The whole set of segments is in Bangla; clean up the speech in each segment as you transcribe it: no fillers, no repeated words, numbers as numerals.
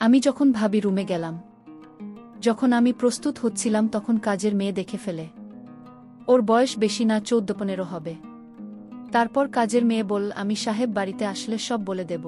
আমি যখন ভাবি রুমে গেলাম, যখন আমি প্রস্তুত হচ্ছিলাম তখন কাজের মেয়ে দেখে ফেলে। ওর বয়স বেশি না, 14-15 হবে। তারপর কাজের মেয়ে বলল, আমি সাহেব বাড়িতে আসলে সব বলে দেব।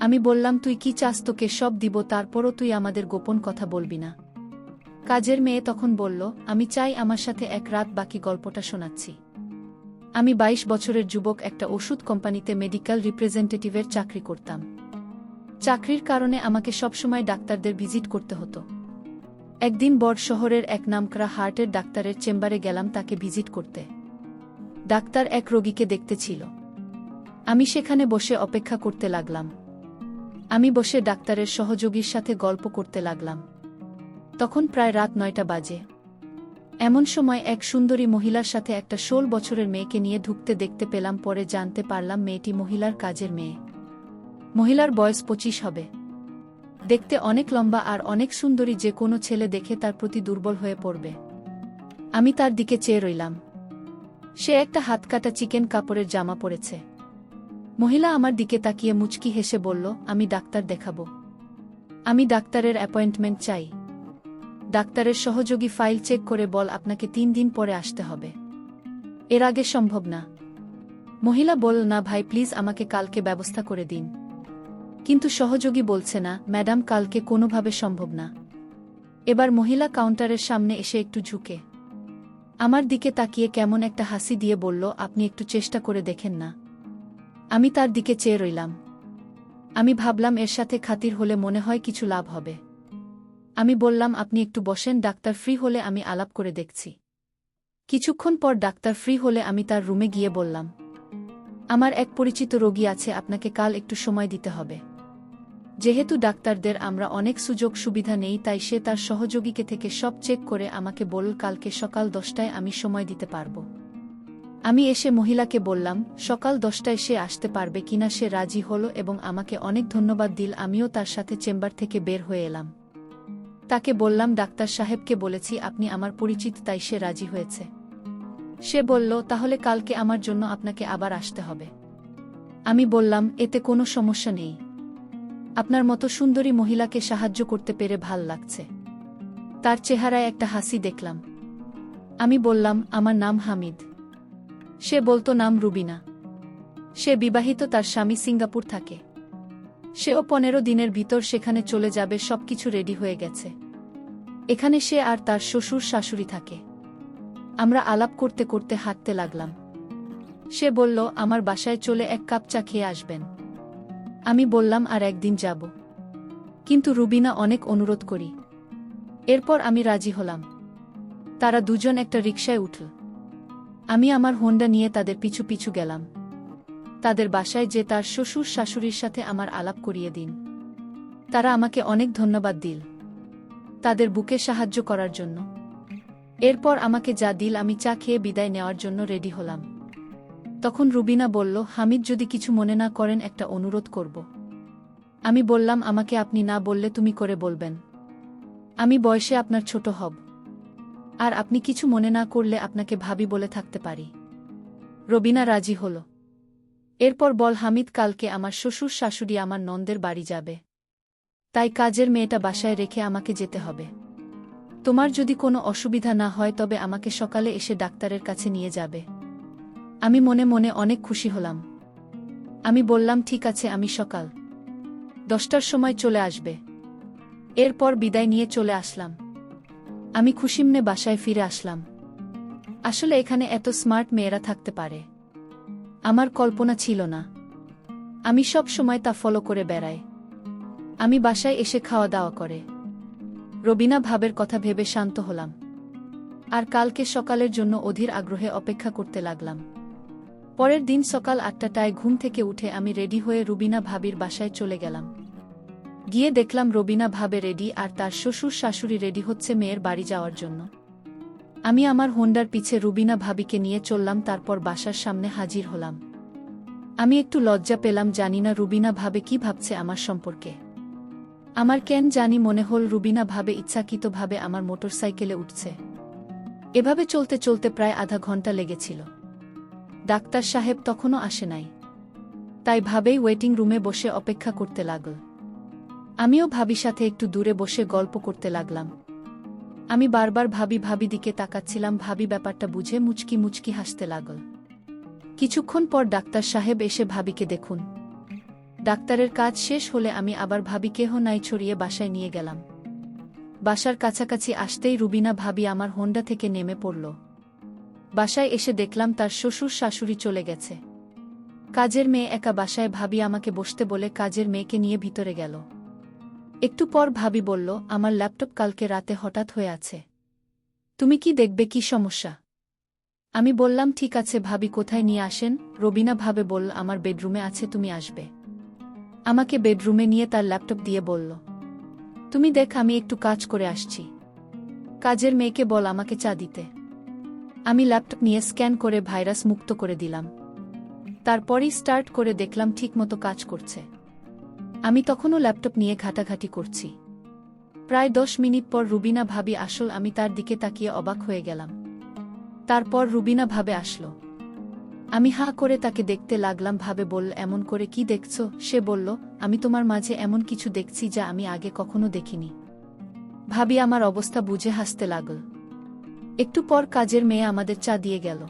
আমি বললাম, তুই কি চাস, তোকে সব দিব, তারপরও তুই আমাদের গোপন কথা বলবি না। কাজের মেয়ে তখন বলল, আমি চাই আমার সাথে এক রাত বাকি গল্পটা শোনাচ্ছি। আমি 22 বছরের যুবক, একটা ওষুধ কোম্পানিতে মেডিকেল রিপ্রেজেন্টেটিভের চাকরি করতাম। চাকরির কারণে আমাকে সবসময় ডাক্তারদের ভিজিট করতে হতো। একদিন বড় শহরের এক নামকরা হার্টের ডাক্তারের চেম্বারে গেলাম তাকে ভিজিট করতে। ডাক্তার এক রোগীকে দেখতে ছিল। আমি সেখানে বসে অপেক্ষা করতে লাগলাম। আমি বসে ডাক্তারের সহযোগীর সাথে গল্প করতে লাগলাম। তখন প্রায় রাত 9টা বাজে। এমন সময় এক সুন্দরী মহিলার সাথে একটা 16 বছরের মেয়েকে নিয়ে ঢুকতে দেখতে পেলাম। পরে জানতে পারলাম মেয়েটি মহিলার কাজের মেয়ে। মহিলার বয়স 25 হবে। দেখতে অনেক লম্বা আর অনেক সুন্দরী, যে কোনো ছেলে দেখে তার প্রতি দুর্বল হয়ে পড়বে। আমি তার দিকে চেয়ে রইলাম। সে একটা হাতকাটা চিকেন কাপড়ের জামা পরেছে। মহিলা আমার দিকে তাকিয়ে মুচকি হেসে বলল, আমি ডাক্তার দেখাবো। আমি ডাক্তারের অ্যাপয়েন্টমেন্ট চাই। ডাক্তারের সহযোগী ফাইল চেক করে বল, আপনাকে 3 দিন পরে আসতে হবে, এর আগে সম্ভব না। মহিলা বলল, না ভাই প্লিজ, আমাকে কালকে ব্যবস্থা করে দিন। কিন্তু সহযোগী বলছে, না ম্যাডাম, কালকে কোনোভাবে সম্ভব না। এবার মহিলা কাউন্টারের সামনে এসে একটু ঝুঁকে আমার দিকে তাকিয়ে কেমন একটা হাসি দিয়ে বলল, আপনি একটু চেষ্টা করে দেখেন না। আমি তার দিকে চেয়ে রইলাম। আমি ভাবলাম এর সাথে খাতির হলে মনে হয় কিছু লাভ হবে। আমি বললাম, আপনি একটু বসেন, ডাক্তার ফ্রি হলে আমি আলাপ করে দেখছি। কিছুক্ষণ পর ডাক্তার ফ্রি হলে আমি তার রুমে গিয়ে বললাম, আমার এক পরিচিত রোগী আছে, আপনাকে কাল একটু সময় দিতে হবে। যেহেতু ডাক্তারদের আমরা অনেক সুযোগ সুবিধা নেই, তাই সে তার সহযোগীকে থেকে সব চেক করে আমাকে বলল, কালকে সকাল 10টায় আমি সময় দিতে পারব। আমি এসে মহিলাকে বললাম সকাল 10টায় সে আসতে পারবে কিনা। সে রাজি হলো এবং আমাকে অনেক ধন্যবাদ দিল। আমিও তার সাথে চেম্বার থেকে বের হয়ে এলাম। তাকে বললাম, ডাক্তার সাহেবকে বলেছি আপনি আমার পরিচিত, তাই সে রাজি হয়েছে। সে বলল, তাহলে কালকে আমার জন্য আপনাকে আবার আসতে হবে। আমি বললাম, এতে কোনো সমস্যা নেই। আপনার মতো সুন্দরী মহিলাকে সাহায্য করতে পেরে ভাল লাগছে। তার চেহারায় একটা হাসি দেখলাম। আমি বললাম, আমার নাম হামিদ। সে বলতো, নাম রুবিনা। সে বিবাহিত, তার স্বামী সিঙ্গাপুর থাকে। সেও 15 দিনের ভিতর সেখানে চলে যাবে, সবকিছু রেডি হয়ে গেছে। এখানে সে আর তার শ্বশুর শাশুড়ি থাকে। আমরা আলাপ করতে করতে হাঁটতে লাগলাম। সে বলল, আমার বাসায় চলে 1 কাপ চা খেয়ে আসবেন। আমি বললাম, আর একদিন যাব, কিন্তু রুবিনা অনেক অনুরোধ করি। এরপর আমি রাজি হলাম। তারা দুজন একটা রিকশায় উঠল। আমি আমার হোন্ডা নিয়ে তাদের পিছু পিছু গেলাম। তাদের বাসায় যে তার শ্বশুর শাশুড়ির সাথে আমার আলাপ করিয়ে দিন। তারা আমাকে অনেক ধন্যবাদ দিল তাদের বুকে সাহায্য করার জন্য। এরপর আমাকে যা দিল, আমি চা খেয়ে বিদায় নেওয়ার জন্য রেডি হলাম। তখন রুবিনা বলল, হামিদ, যদি কিছু মনে না করেন একটা অনুরোধ করব। আমি বললাম, আমাকে আপনি না বললে তুমি করে বলবেন। আমি বয়সে আপনার ছোট হব, আর আপনি কিছু মনে না করলে আপনাকে ভাবি বলে থাকতে পারি। রুবিনা রাজি হল। এরপর বল, হামিদ, কালকে আমার শ্বশুর শাশুড়ি আমার ননদের বাড়ি যাবে, তাই কাজের মেয়েটা বাসায় রেখে আমাকে যেতে হবে। তোমার যদি কোনো অসুবিধা না হয় তবে আমাকে সকালে এসে ডাক্তারের কাছে নিয়ে যাবে। আমি মনে মনে অনেক খুশি হলাম। আমি বললাম, ঠিক আছে, আমি সকাল 10টার সময় চলে আসবে। এরপর বিদায় নিয়ে চলে আসলাম। আমি খুশিমনে বাসায় ফিরে আসলাম। আসলে এখানে এত স্মার্ট মেয়েরা থাকতে পারে আমার কল্পনা ছিল না। আমি সব সময় তা ফলো করে বেড়াই। আমি বাসায় এসে খাওয়া দাওয়া করে রবিনা ভাবের কথা ভেবে শান্ত হলাম, আর কালকে সকালের জন্য অধীর আগ্রহে অপেক্ষা করতে লাগলাম। পরের দিন সকাল 8টায় ঘুম থেকে উঠে আমি রেডি হয়ে রুবিনা ভাবির বাসায় চলে গেলাম। গিয়ে দেখলাম রবিনা ভাবে রেডি, আর তার শ্বশুর শাশুড়ি রেডি হচ্ছে মেয়ের বাড়ি যাওয়ার জন্য। আমি আমার হোন্ডার পিছে রুবিনা ভাবিকে নিয়ে চললাম। তারপর বাসার সামনে হাজির হলাম। আমি একটু লজ্জা পেলাম, জানি না রুবিনা ভাবে কি ভাবছে আমার সম্পর্কে। আমার কেন জানি মনে হল রুবিনা ভাবে ইচ্ছাকৃতভাবে আমার মোটরসাইকেলে উঠছে। এভাবে চলতে চলতে প্রায় আধা ঘন্টা লেগেছিল। ডাক্তার সাহেব তখনও আসে নাই, তাই ভাবেই ওয়েটিং রুমে বসে অপেক্ষা করতে লাগল। আমিও ভাবির সাথে একটু দূরে বসে গল্প করতে লাগলাম। আমি বারবার ভাবি দিকে তাকাচ্ছিলাম। ভাবি ব্যাপারটা বুঝে মুচকি মুচকি হাসতে লাগল। কিছুক্ষণ পর ডাক্তার সাহেব এসে ভাবিকে দেখুন। ডাক্তারের কাজ শেষ হলে আমি আবার ভাবি কেহ নাই ছড়িয়ে বাসায় নিয়ে গেলাম। বাসার কাছাকাছি আসতেই রুবিনা ভাবি আমার হোন্ডা থেকে নেমে পড়ল। বাসায় এসে দেখলাম তার শ্বশুর শাশুড়ি চলে গেছে। কাজের মেয়ে একা বাসায়। ভাবি আমাকে বসতে বলে কাজের মেয়েকে নিয়ে ভিতরে গেল। একটু পর ভাবি বলল, আমার ল্যাপটপ কালকে রাতে হঠাৎ হয়ে আছে, তুমি কি দেখবে? কি সমস্যা? আমি বললাম ঠিক আছে। ভাবি কোথায় নিয়ে আসেন? রবিনা ভাবে বলল, আমার বেডরুমে আছে, তুমি আসবে? আমাকে বেডরুমে নিয়ে তার ল্যাপটপ দিয়ে বলল, তুমি দেখ, আমি একটু কাজ করে আসছি। কাজের মেয়েকে বল আমাকে চা দিতে। আমি ল্যাপটপ নিয়ে স্ক্যান করে ভাইরাস মুক্ত করে দিলাম। তারপরই স্টার্ট করে দেখলাম ঠিকমতো কাজ করছে। আমি তখনও ল্যাপটপ নিয়ে ঘাটাঘাটি করছি। প্রায় 10 মিনিট পর রুবিনা ভাবি আসল। আমি তার দিকে তাকিয়ে অবাক হয়ে গেলাম। তারপর রুবিনা ভাবে আসলো। আমি হাঁ করে তাকে দেখতে লাগলাম। ভাবে বলল, এমন করে কি দেখছ? সে বলল, আমি তোমার মাঝে এমন কিছু দেখছি যা আমি আগে কখনো দেখিনি। ভাবি আমার অবস্থা বুঝে হাসতে লাগল। একটু পর কাজের মেয়ে আমাদের চা দিয়ে গেল।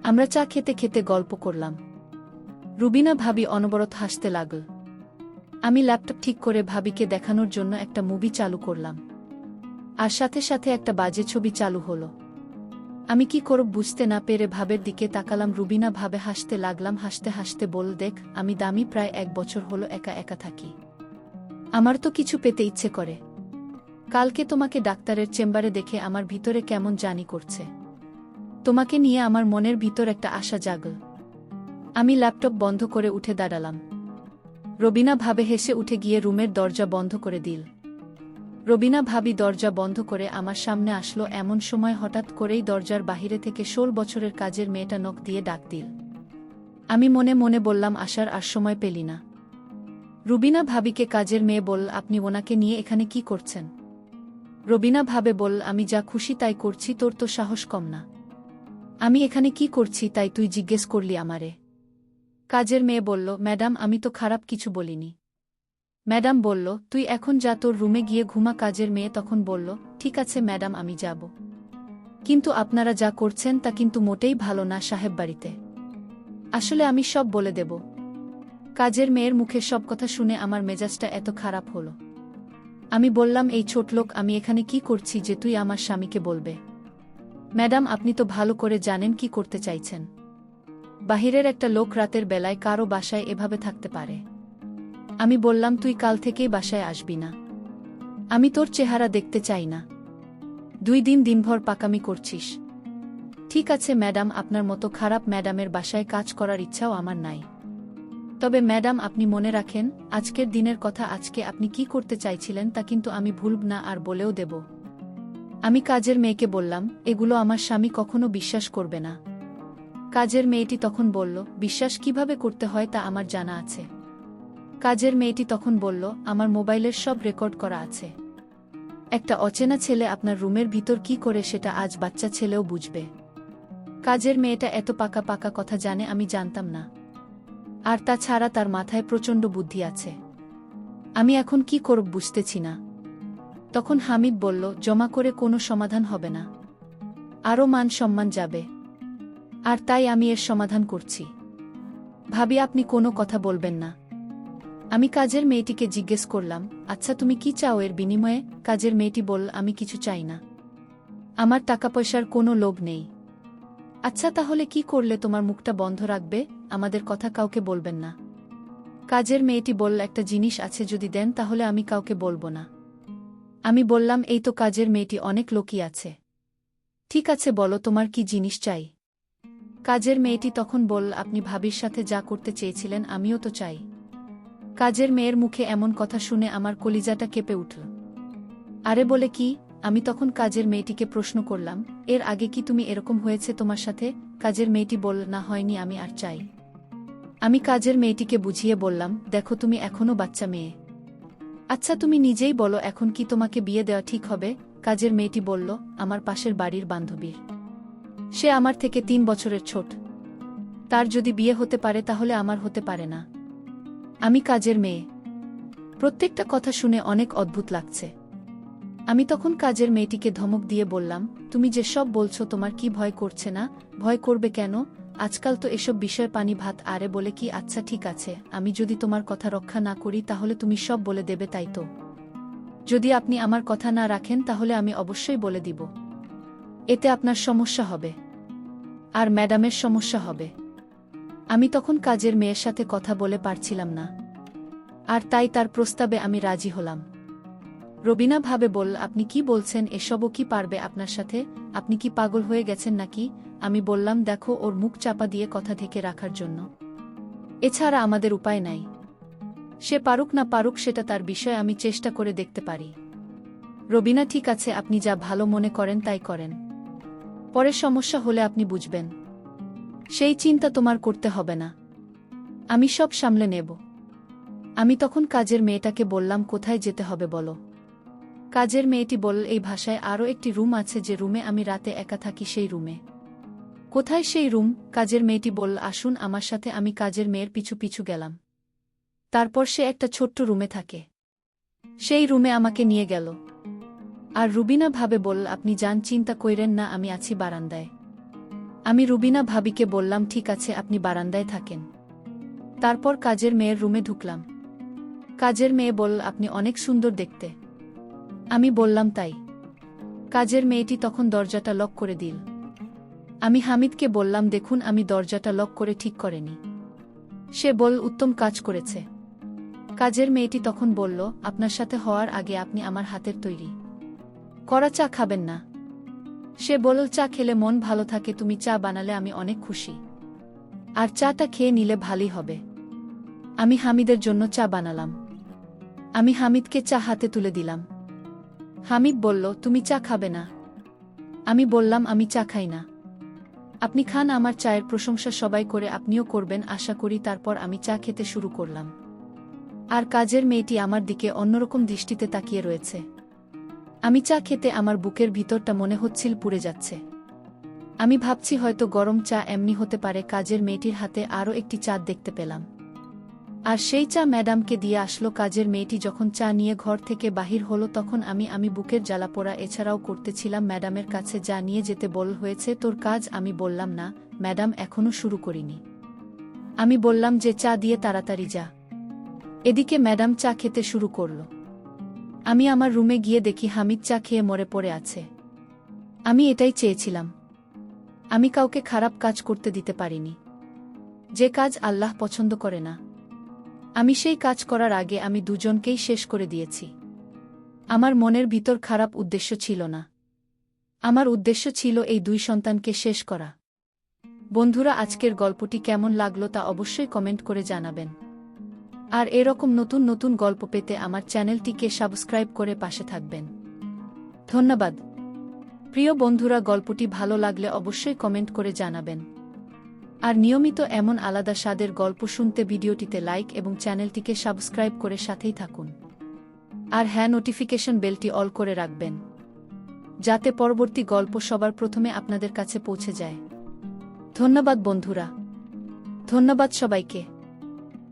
আমরা চা খেতে খেতে গল্প করলাম। রুবিনা ভাবি অনবরত হাসতে লাগল। আমি ল্যাপটপ ঠিক করে ভাবিকে দেখানোর জন্য একটা মুভি চালু করলাম। আর সাথে সাথে একটা বাজে ছবি চালু হলো। আমি কি করব বুঝতে না পেরে ভাবের দিকে তাকালাম। রুবিনা ভাবে হাসতে লাগলাম। হাসতে হাসতে বল, দেখ, আমি দামি প্রায় 1 বছর হলো একা একা থাকি। আমার তো কিছু পেতে ইচ্ছে করে। কালকে তোমাকে ডাক্তারের চেম্বারে দেখে আমার ভিতরে কেমন জানি করছে। তোমাকে নিয়ে আমার মনের ভিতর একটা আশা জাগল। আমি ল্যাপটপ বন্ধ করে উঠে দাঁড়ালাম। রবিনা ভাবে হেসে উঠে গিয়ে রুমের দরজা বন্ধ করে দিল। রবিনা ভাবি দরজা বন্ধ করে আমার সামনে আসলো। এমন সময় হঠাৎ করেই দরজার বাহিরে থেকে 16 বছরের কাজের মেয়েটা নখ দিয়ে ডাক দিল। আমি মনে মনে বললাম, আসার আর সময় পেলি না। রুবিনা ভাবিকে কাজের মেয়ে বলল, আপনি ওনাকে নিয়ে এখানে কি করছেন? রবিনা ভাবে বলল, আমি যা খুশি তাই করছি, তোর তো সাহস কম না। আমি এখানে কি করছি তাই তুই জিজ্ঞেস করলি আমারে? কাজের মেয়ে বলল, ম্যাডাম, আমি তো খারাপ কিছু বলিনি। ম্যাডাম বলল, তুই এখন যা, তোর রুমে গিয়ে ঘুমা। কাজের মেয়ে তখন বলল, ঠিক আছে ম্যাডাম, আমি যাব। কিন্তু আপনারা যা করছেন তা কিন্তু মোটেই ভালো না সাহেব বাড়িতে। আসলে আমি সব বলে দেব। কাজের মেয়ের মুখে সব কথা শুনে আমার মেজাজটা এত খারাপ হলো। আমি বললাম, এই ছোটলোক, আমি এখানে কি করছি যে তুই আমার স্বামীকে বলবে? ম্যাডাম, আপনি তো ভালো করে জানেন কি করতে চাইছেন। বাহিরের একটা লোক রাতের বেলায় কারো বাসায় এভাবে থাকতে পারে? আমি বললাম, তুই কাল থেকেই বাসায় আসবি না। আমি তোর চেহারা দেখতে চাই না। 2 দিন দিনভর পাকামি করছিস। ঠিক আছে ম্যাডাম, আপনার মতো খারাপ ম্যাডামের বাসায় কাজ করার ইচ্ছাও আমার নাই। তবে ম্যাডাম, আপনি মনে রাখেন, আজকের দিনের কথা। আজকে আপনি কি করতে চাইছিলেন তা কিন্তু আমি ভুলব না, আর বলেও দেব। আমি কাজের মেয়েকে বললাম, এগুলো আমার স্বামী কখনো বিশ্বাস করবে না। কাজের মেয়েটি তখন বলল, বিশ্বাস কিভাবে করতে হয় তা আমার জানা আছে। কাজের মেয়েটি তখন বলল, আমার মোবাইলের সব রেকর্ড করা আছে। একটা অচেনা ছেলে আপনার রুমের ভিতর কি করে সেটা আজ বাচ্চা ছেলেও বুঝবে। কাজের মেয়েটা এত পাকা পাকা কথা জানে আমি জানতাম না। আর তাছাড়া তার মাথায় প্রচণ্ড বুদ্ধি আছে। আমি এখন কি করব বুঝতেছি না। তখন হামিদ বলল, জমা করে কোনো সমাধান হবে না, আরও মান সম্মান যাবে। আর তাই আমি এর সমাধান করছি। ভাবি, আপনি কোনো কথা বলবেন না? আমি কাজের মেয়েটিকে জিজ্ঞেস করলাম, আচ্ছা তুমি কি চাও এর বিনিময়ে? কাজের মেয়েটি বলল, আমি কিছু চাই না। আমার টাকা পয়সার কোনো লোভ নেই। আচ্ছা তাহলে কি করলে তোমার মুখটা বন্ধ রাখবে? আমাদের কথা কাউকে বলবেন না। কাজের মেয়েটি বলল, একটা জিনিস আছে, যদি দেন তাহলে আমি কাউকে বলবো না। আমি বললাম, এই তো কাজের মেয়েটি, অনেক লোকই আছে। ঠিক আছে বলো তোমার কি জিনিস চাই। কাজের মেয়েটি তখন বলল, আপনি ভাবির সাথে যা করতে চেয়েছিলেন আমিও তো চাই। কাজের মেয়ের মুখে এমন কথা শুনে আমার কলিজাটা কেঁপে উঠল। আরে বলে কি? আমি তখন কাজের মেয়েটিকে প্রশ্ন করলাম, এর আগে কি তুমি এরকম হয়েছে তোমার সাথে? কাজের মেয়েটি বলল, না হয়নি, আমি আর চাই। আমি কাজের মেয়েটিকে বুঝিয়ে বললাম, দেখো তুমি এখনো বাচ্চা মেয়ে। আচ্ছা তুমি নিজেই বলো, এখন কি তোমাকে বিয়ে দেওয়া ঠিক হবে? কাজের মেয়েটি বলল, আমার পাশের বাড়ির বান্ধবীর। সে আমার থেকে 3 বছরের ছোট। তার যদি বিয়ে হতে পারে তাহলে আমার হতে পারে না। আমি কাজের মেয়ে। প্রত্যেকটা কথা শুনে অনেক অদ্ভুত লাগছে। আমি তখন কাজের মেয়েটিকে ধমক দিয়ে বললাম, তুমি যে সব বলছো তোমার কি ভয় করছে না? ভয় করবে কেন? আজকাল তো এসব বিষয় পানি ভাত আরে বলে কি। আচ্ছা ঠিক আছে, আমি যদি তোমার কথা রক্ষা না করি তাহলে তুমি সব বলে দেবে, তাই তো? যদি আপনি আমার কথা না রাখেন তাহলে আমি অবশ্যই বলে দিব। এতে আপনার সমস্যা হবে, আর ম্যাডামের সমস্যা হবে। আমি তখন কাজের মেয়ের সাথে কথা বলে পারছিলাম না, আর তাই তার প্রস্তাবে আমি রাজি হলাম। রবিনা ভাবে বলল, আপনি কি বলছেন? এসবও কি পারবে আপনার সাথে? আপনি কি পাগল হয়ে গেছেন নাকি? আমি বললাম, দেখো, ওর মুখ চাপা দিয়ে কথা ঢেকে রাখার জন্য এছাড়া আমাদের উপায় নাই। সে পারুক না পারুক সেটা তার বিষয়, আমি চেষ্টা করে দেখতে পারি। রবিনা, ঠিক আছে, আপনি যা ভালো মনে করেন তাই করেন। পরে সমস্যা হলে আপনি বুঝবেন, সেই চিন্তা তোমার করতে হবে না, আমি সব সামলে নেব। আমি তখন কাজের মেয়েটাকে বললাম, কোথায় যেতে হবে বলো? কাজের মেয়েটি বলল, এই ভাষায় আরও একটি রুম আছে, যে রুমে আমি রাতে একা থাকি সেই রুমে। কোথায় সেই রুম? কাজের মেয়েটি বলল, আসুন আমার সাথে। আমি কাজের মেয়ের পিছু পিছু গেলাম। তারপর সে একটা ছোট্ট রুমে থাকে, সেই রুমে আমাকে নিয়ে গেল। আর রুবিনা ভাবে বলল, আপনি যান, চিন্তা কইরেন না, আমি আছি বারান্দায়। আমি রুবিনা ভাবিকে বললাম, ঠিক আছে, আপনি বারান্দায় থাকেন। তারপর কাজের মেয়ের রুমে ঢুকলাম। কাজের মেয়ে বলল, আপনি অনেক সুন্দর দেখতে। আমি বললাম, তাই? কাজের মেয়েটি তখন দরজাটা লক করে দিল। আমি হামিদকে বললাম, দেখুন, আমি দরজাটা লক করে ঠিক করেনি। সে বলল, উত্তম কাজ করেছে। কাজের মেয়েটি তখন বলল, আপনার সাথে হওয়ার আগে আপনি আমার হাতের তৈরি করা চা খাবেন না? সে বলল, চা খেলে মন ভালো থাকে, তুমি চা বানালে আমি অনেক খুশি, আর চাটা খেয়ে নিলে ভালোই হবে। আমি হামিদের জন্য চা বানালাম। আমি হামিদকে চা হাতে তুলে দিলাম। হামিদ বলল, তুমি চা খাবে না? আমি বললাম, আমি চা খাই না। আপনি খান, আমার চায়ের প্রশংসা সবাই করে, আপনিও করবেন আশা করি। তারপর আমি চা খেতে শুরু করলাম, আর কাজের মেয়েটি আমার দিকে অন্যরকম দৃষ্টিতে তাকিয়ে রয়েছে। আমি চা খেতে আমার বুকের ভিতরটা মনে হচ্ছিল পুড়ে যাচ্ছে। আমি ভাবছি হয়তো গরম চা এমনি হতে পারে। কাজের মেয়েটির হাতে আরও একটি চা দেখতে পেলাম, আর সেই চা ম্যাডামকে দিয়ে আসলো। কাজের মেয়েটি যখন চা নিয়ে ঘর থেকে বাহির হলো তখন আমি বুকের জ্বালা পোড়া এছাড়াও করতেছিলাম। ম্যাডামের কাছে যা নিয়ে যেতে বল হয়েছে তোর কাজ? আমি বললাম, না ম্যাডাম, এখনো শুরু করিনি। আমি বললাম যে চা দিয়ে তাড়াতাড়ি যা। এদিকে ম্যাডাম চা খেতে শুরু করল। আমি আমার রুমে গিয়ে দেখি হামিদ চা খেয়ে মরে পড়ে আছে। আমি এটাই চেয়েছিলাম। আমি কাউকে খারাপ কাজ করতে দিতে পারিনি, যে কাজ আল্লাহ পছন্দ করে না। আমি সেই কাজ করার আগে আমি দুজনকেই শেষ করে দিয়েছি। আমার মনের ভিতর খারাপ উদ্দেশ্য ছিল না, আমার উদ্দেশ্য ছিল এই দুই সন্তানকে শেষ করা। বন্ধুরা, আজকের গল্পটি কেমন লাগলো তা অবশ্যই কমেন্ট করে জানাবেন। আর এরকম নতুন নতুন গল্প পেতে আমার চ্যানেলটিকে সাবস্ক্রাইব করে পাশে থাকবেন। ধন্যবাদ। প্রিয় বন্ধুরা, গল্পটি ভালো লাগলে অবশ্যই কমেন্ট করে জানাবেন। আর নিয়মিত এমন আলাদা স্বাদের গল্প শুনতে ভিডিওটিতে লাইক এবং চ্যানেলটিকে সাবস্ক্রাইব করে সাথেই থাকুন। আর হ্যাঁ, নোটিফিকেশন বেলটি অল করে রাখবেন, যাতে পরবর্তী গল্প সবার প্রথমে আপনাদের কাছে পৌঁছে যায়। ধন্যবাদ বন্ধুরা, ধন্যবাদ সবাইকে।